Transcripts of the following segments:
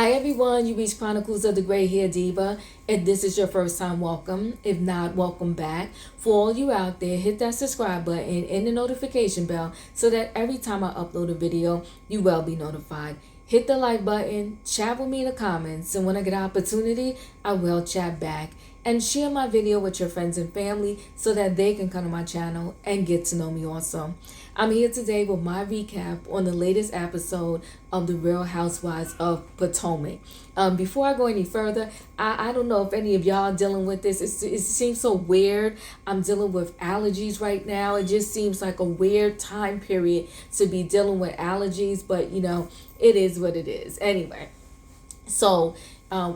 Hi everyone, you reached Chronicles of the Gray Hair Diva. If this is your first time, welcome. If not, welcome back. For all you out there, hit that subscribe button and the notification bell so that every time I upload a video, you will be notified. Hit the like button, chat with me in the comments, and when I get an opportunity, I will chat back. And share my video with your friends and family so that they can come to my channel and get to know me also. I'm here today with my recap on the latest episode of The Real Housewives of Potomac. Before I go any further, I don't know if any of y'all are dealing with this. It seems so weird. I'm dealing with allergies right now. It just seems like a weird time period to be dealing with allergies, but you know, it is what it is. Anyway, so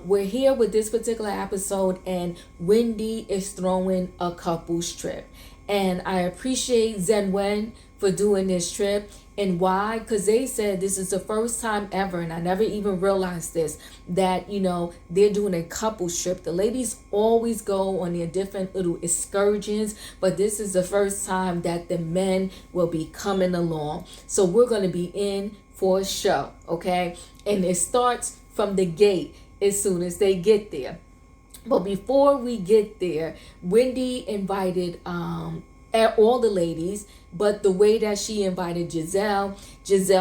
we're here with this particular episode, and Wendy is throwing a couples trip. And I appreciate Zen Wen for doing this trip. And why? Because they said this is the first time ever, and I never even realized this, that, you know, they're doing a couples trip. The ladies always go on their different little excursions, but this is the first time that the men will be coming along. So we're going to be in for a show, okay? And it starts from the gate as soon as they get there. But before we get there, Wendy invited all the ladies, but the way that she invited Giselle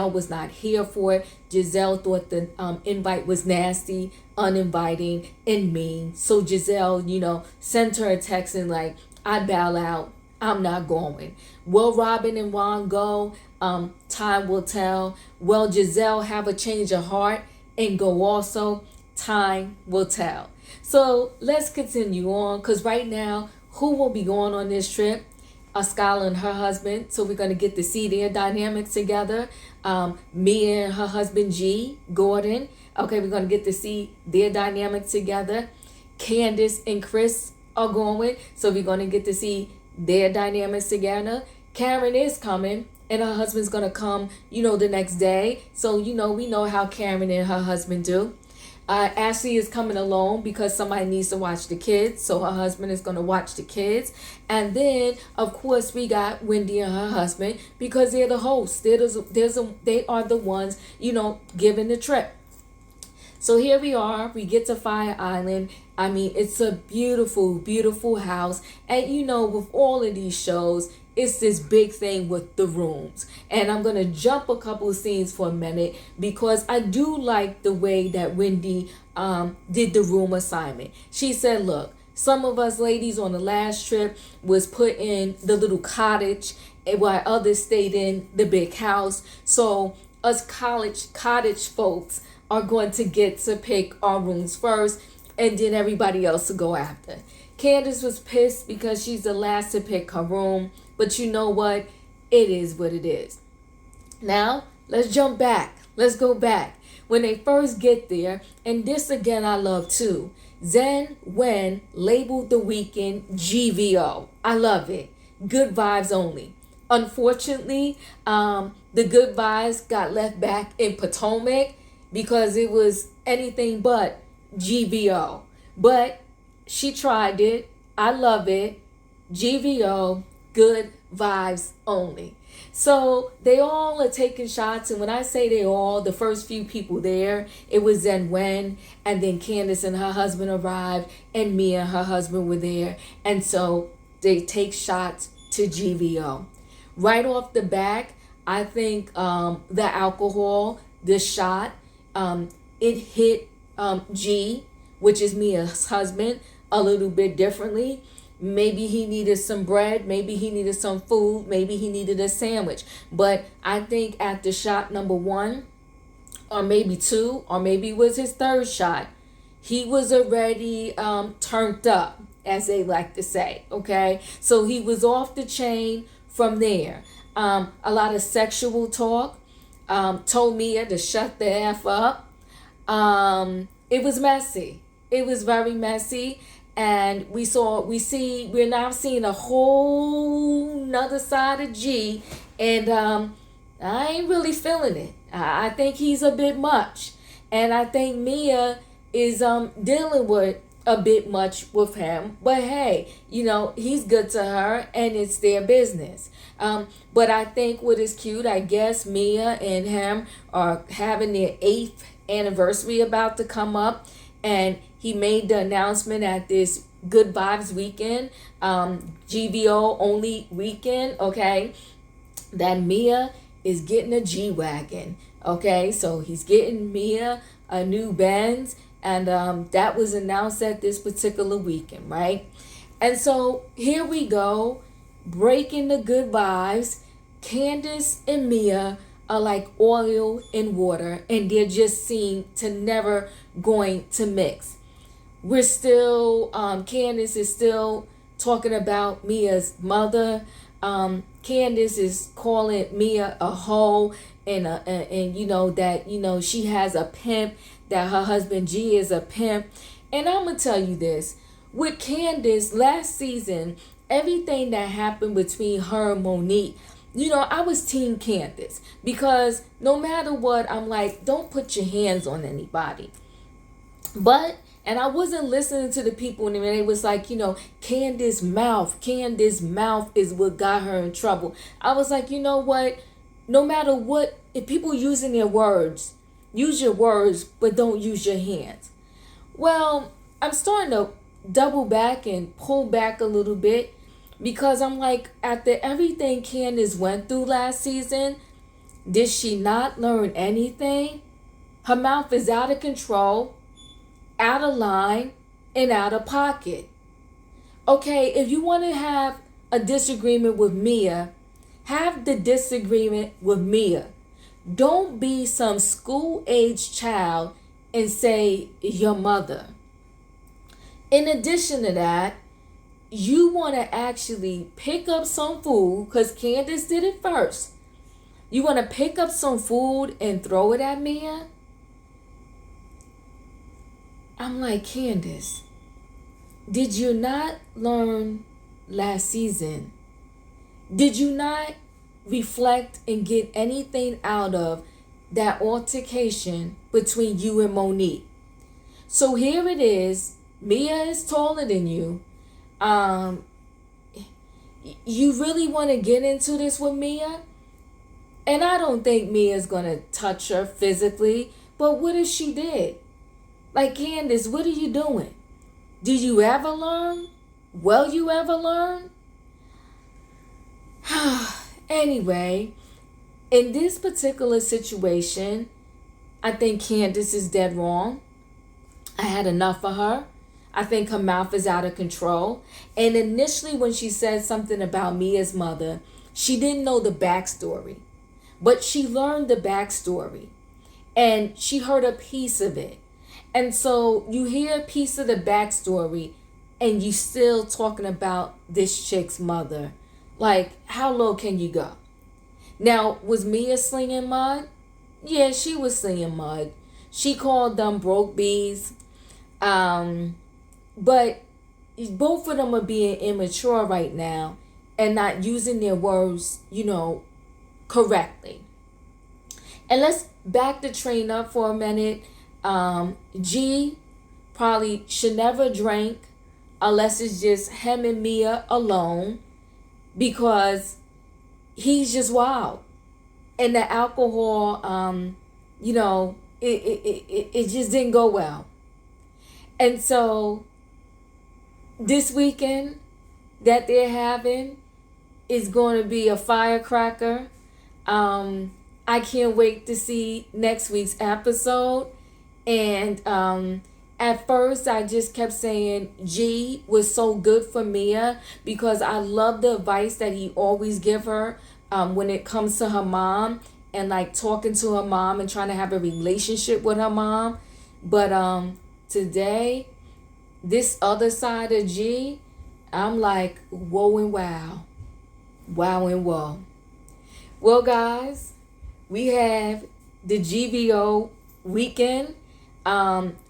was not here for it. Giselle thought the invite was nasty, uninviting, and mean. So Giselle, you know, sent her a text and like, I bow out. I'm not going. Will Robin and Juan go? Time will tell. Will Giselle have a change of heart and go also? Time will tell. So let's continue on, because right now, who will be going on this trip? Skylar and her husband. So we're going to get to see their dynamics together. Mia and her husband G, Gordon. Okay, we're going to get to see their dynamic together. Candice and Chris are going. So we're going to get to see their dynamics together. Karen is coming, and her husband's going to come, you know, the next day. So, you know, we know how Karen and her husband do. Ashley is coming alone because somebody needs to watch the kids. So her husband is going to watch the kids. And then, of course, we got Wendy and her husband because they're the hosts. They are the ones, you know, giving the trip. So here we are. We get to Fire Island. I mean, it's a beautiful, beautiful house. And, you know, with all of these shows, it's this big thing with the rooms. And I'm going to jump a couple of scenes for a minute because I do like the way that Wendy did the room assignment. She said, look, some of us ladies on the last trip was put in the little cottage while others stayed in the big house. So us cottage folks are going to get to pick our rooms first, and then everybody else will go after. Candice was pissed because she's the last to pick her room. But you know what? It is what it is. Now, let's jump back. Let's go back. When they first get there, and this again I love too, Zen Wen labeled the weekend GVO. I love it. Good vibes only. Unfortunately, the good vibes got left back in Potomac because it was anything but GVO. But she tried it. I love it. GVO. Good vibes only. So they all are taking shots, and when I say they all, the first few people there, it was Zen Wen, and then Candice and her husband arrived, and Mia and her husband were there, and so they take shots to GVO. Right off the back, I think the alcohol, the shot, it hit G, which is Mia's husband, a little bit differently. Maybe he needed some bread. Maybe he needed some food. Maybe he needed a sandwich. But I think after shot number 1, or maybe 2, or maybe it was his third shot, he was already turned up, as they like to say. Okay, so he was off the chain from there. A lot of sexual talk. Told Mia to shut the F up. It was messy. It was very messy. And we're now seeing a whole nother side of G, and I ain't really feeling it. I think he's a bit much, and I think Mia is dealing with a bit much with him. But hey, you know, he's good to her, and it's their business. But I think what is cute, I guess Mia and him are having their 8th anniversary about to come up, and he made the announcement at this Good Vibes weekend, GVO only weekend, okay, that Mia is getting a G-Wagon, okay? So he's getting Mia a new Benz, and that was announced at this particular weekend, right? And so here we go, breaking the good vibes. Candice and Mia are like oil and water, and they're just seen to never going to mix. We're still, Candice is still talking about Mia's mother. Candice is calling Mia a hoe, and that she has a pimp, that her husband G is a pimp. And I'm gonna tell you this, with Candice last season, everything that happened between her and Monique, I was team Candice, because no matter what, I'm like, don't put your hands on anybody. And I wasn't listening to the people, and they was like, Candice's mouth is what got her in trouble. I was like, you know what? No matter what, if people using their words, use your words, but don't use your hands. Well, I'm starting to double back and pull back a little bit, because I'm like, after everything Candice went through last season, did she not learn anything? Her mouth is out of control, out of line, and out of pocket. Okay, if you want to have a disagreement with Mia, have the disagreement with Mia. Don't be some school-age child and say your mother. In addition to that, you want to actually pick up some food, because Candice did it first. You want to pick up some food and throw it at Mia? I'm like, Candice, did you not learn last season? Did you not reflect and get anything out of that altercation between you and Monique? So here it is. Mia is taller than you. You really want to get into this with Mia? And I don't think Mia's going to touch her physically, but what if she did? Like, Candice, what are you doing? Did you ever learn? Will you ever learn? Anyway, in this particular situation, I think Candice is dead wrong. I had enough of her. I think her mouth is out of control. And initially when she said something about Mia's mother, she didn't know the backstory. But she learned the backstory. And she heard a piece of it. And so you hear a piece of the backstory, and you still talking about this chick's mother. Like, how low can you go? Now, was Mia slinging mud? Yeah, she was slinging mud. She called them broke bees. But both of them are being immature right now and not using their words, correctly. And let's back the train up for a minute. G probably should never drink unless it's just him and Mia alone, because he's just wild. And the alcohol, it just didn't go well. And so this weekend that they're having is going to be a firecracker. I can't wait to see next week's episode. And at first I just kept saying G was so good for Mia, because I love the advice that he always give her when it comes to her mom, and like talking to her mom and trying to have a relationship with her mom. But today, this other side of G, I'm like, whoa and wow. Wow and whoa. Well, guys, we have the GVO weekend.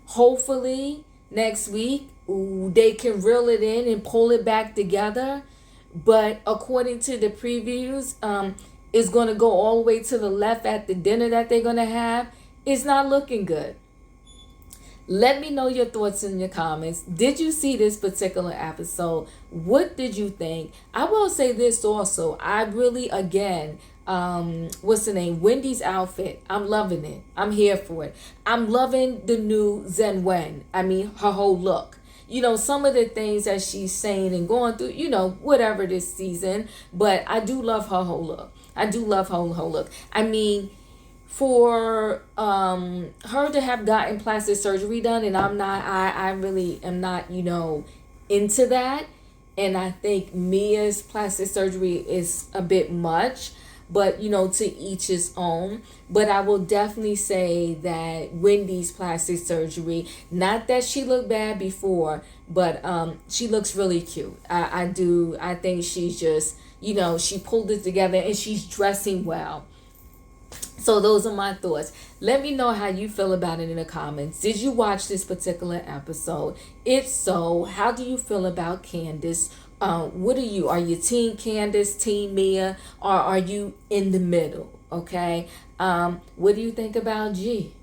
Hopefully next week they can reel it in and pull it back together. But according to the previews, it's going to go all the way to the left at the dinner that they're going to have. It's not looking good. Let me know your thoughts in your comments. Did you see this particular episode? What did you think? I will say this also. I really, again, what's the name? Wendy's outfit. I'm loving it. I'm here for it. I'm loving the new Zen Wen. I mean, her whole look. You know, some of the things that she's saying and going through, you know, whatever this season. But I do love her whole look. I do love her whole look. I mean, for her to have gotten plastic surgery done, and I really am not, you know, into that. And I think Mia's plastic surgery is a bit much, but you know, to each his own. But I will definitely say that Wendy's plastic surgery, not that she looked bad before, but she looks really cute. I think she's just, you know, she pulled it together and she's dressing well. So those are my thoughts. Let me know how you feel about it in the comments. Did you watch this particular episode? If so, how do you feel about Candice? What are you? Are you team Candice, team Mia, or are you in the middle? Okay. What do you think about G,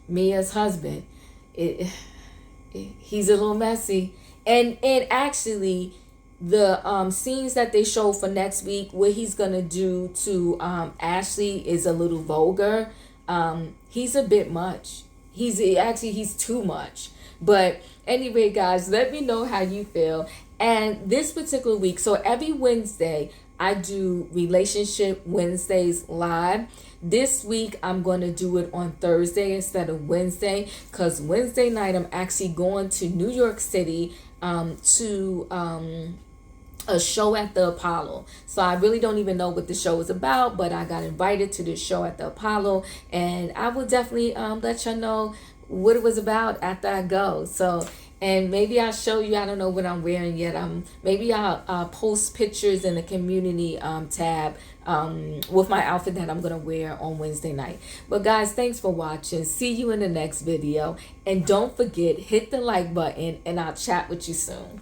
Mia's husband? He's a little messy, and actually, the scenes that they show for next week, what he's gonna do to Ashley is a little vulgar. He's a bit much. He's too much. But anyway, guys, let me know how you feel. And this particular week, so every Wednesday, I do Relationship Wednesdays live. This week, I'm going to do it on Thursday instead of Wednesday, because Wednesday night, I'm actually going to New York City to a show at the Apollo. So I really don't even know what the show is about, but I got invited to this show at the Apollo, and I will definitely let y'all know what it was about after I go. So, and maybe I'll show you, I don't know what I'm wearing yet. Maybe I'll post pictures in the community tab with my outfit that I'm gonna wear on Wednesday night. But guys, thanks for watching. See you in the next video, and don't forget, hit the like button, and I'll chat with you soon.